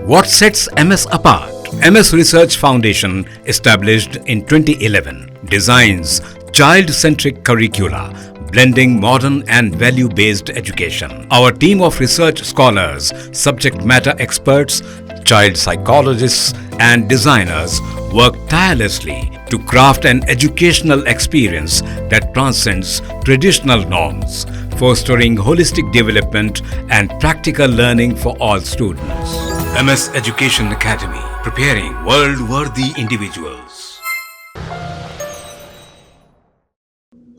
What sets MS apart? MS Research Foundation, established in 2011, designs child-centric curricula, blending modern and value-based education. Our team of research scholars, subject matter experts, child psychologists and designers work tirelessly to craft an educational experience that transcends traditional norms, fostering holistic development and practical learning for all students. MS Education Academy, preparing world-worthy individuals.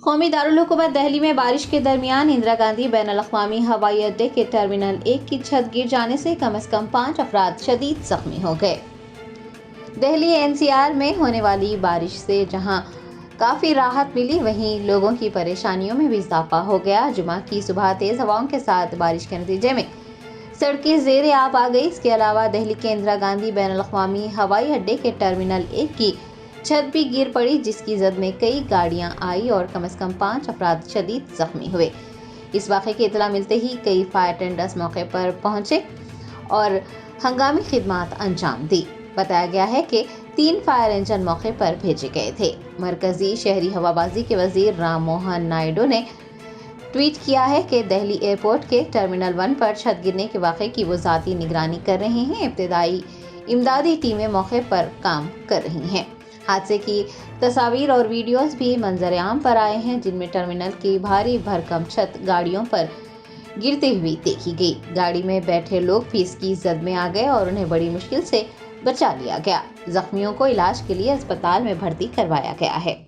कौमी दारुल हुकूमत दिल्ली में बारिश के दरमियान इंदिरा गांधी बैनुल अक़वामी हवाई अड्डे के terminal 1 की छत गिर जाने से कम से कम 5 अफराद शदीद जख्मी हो गए। दिल्ली एनसीआर में होने वाली बारिश से जहां काफ़ी राहत मिली, वहीं लोगों की परेशानियों में भी इजाफा हो गया। जुमा की सुबह तेज़ हवाओं के साथ बारिश के नतीजे में सड़कें ज़ेरे आब आ गई। इसके अलावा दिल्ली के इंदिरा गांधी बैनुल अक़वामी हवाई अड्डे के टर्मिनल 1 की छत भी गिर पड़ी, जिसकी जद में कई गाड़ियां आई और कम से कम 5 अफराद शदीद जख्मी हुए। इस वाक़े की इत्तला मिलते ही कई फायर टेंडर्स मौके पर पहुंचे और हंगामी खिदमत अंजाम दी। बताया गया है कि 3 फायर इंजन मौके पर भेजे गए थे। मरकजी शहरी हवाबाजी के वजीर राम मोहन नायडू ने ट्वीट किया है कि दिल्ली एयरपोर्ट के टर्मिनल 1 पर छत गिरने के वाक़े की वो ज़ाती निगरानी कर रहे हैं। इब्तदाई इमदादी टीमें मौके पर काम कर रही हैं। हादसे की तस्वीर और वीडियोस भी मंजर आम पर आए हैं, जिनमें टर्मिनल की भारी भरकम छत गाड़ियों पर गिरती हुई देखी गई। गाड़ी में बैठे लोग भी इसकी जद में आ गए और उन्हें बड़ी मुश्किल से बचा लिया गया। जख्मियों को इलाज के लिए अस्पताल में भर्ती करवाया गया है।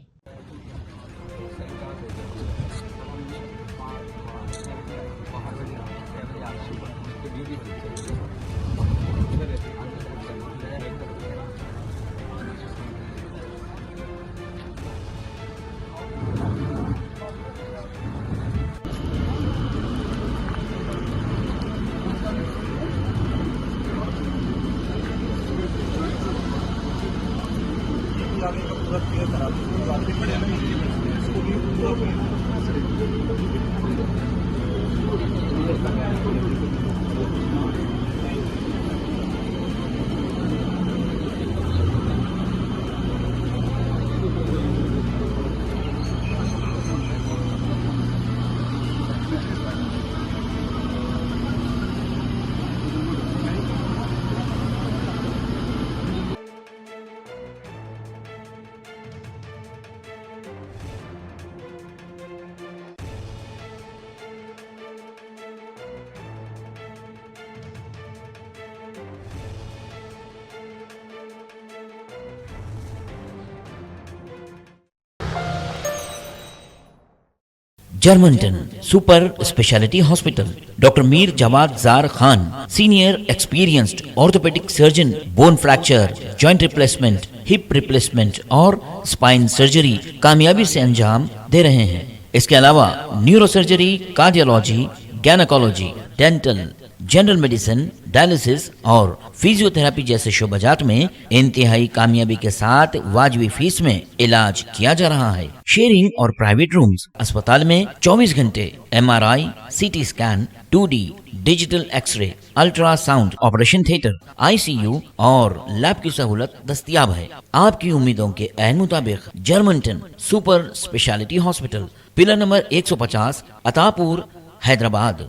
Germanton super speciality hospital, doctor Mir Jawad Jar Khan, senior experienced orthopaedic surgeon, bone fracture, joint replacement, hip replacement और स्पाइन सर्जरी कामयाबी से अंजाम दे रहे हैं। इसके अलावा neuro surgery, cardiology, gynaecology, dental, general medicine, dialysis और फिजियोथेरेपी जैसे शोबाजात में इंतहाई कामयाबी के साथ वाजिबी फीस में इलाज किया जा रहा है। शेयरिंग और प्राइवेट रूम्स। अस्पताल में 24 घंटे MRI, CT scan, 2D digital x ray, ultrasound, operation theatre, ICU और लैब की सहूलत दस्तयाब है। आपकी उम्मीदों के ऐन मुताबिक Germanton super speciality hospital, pillar number 150, Attapur, Hyderabad.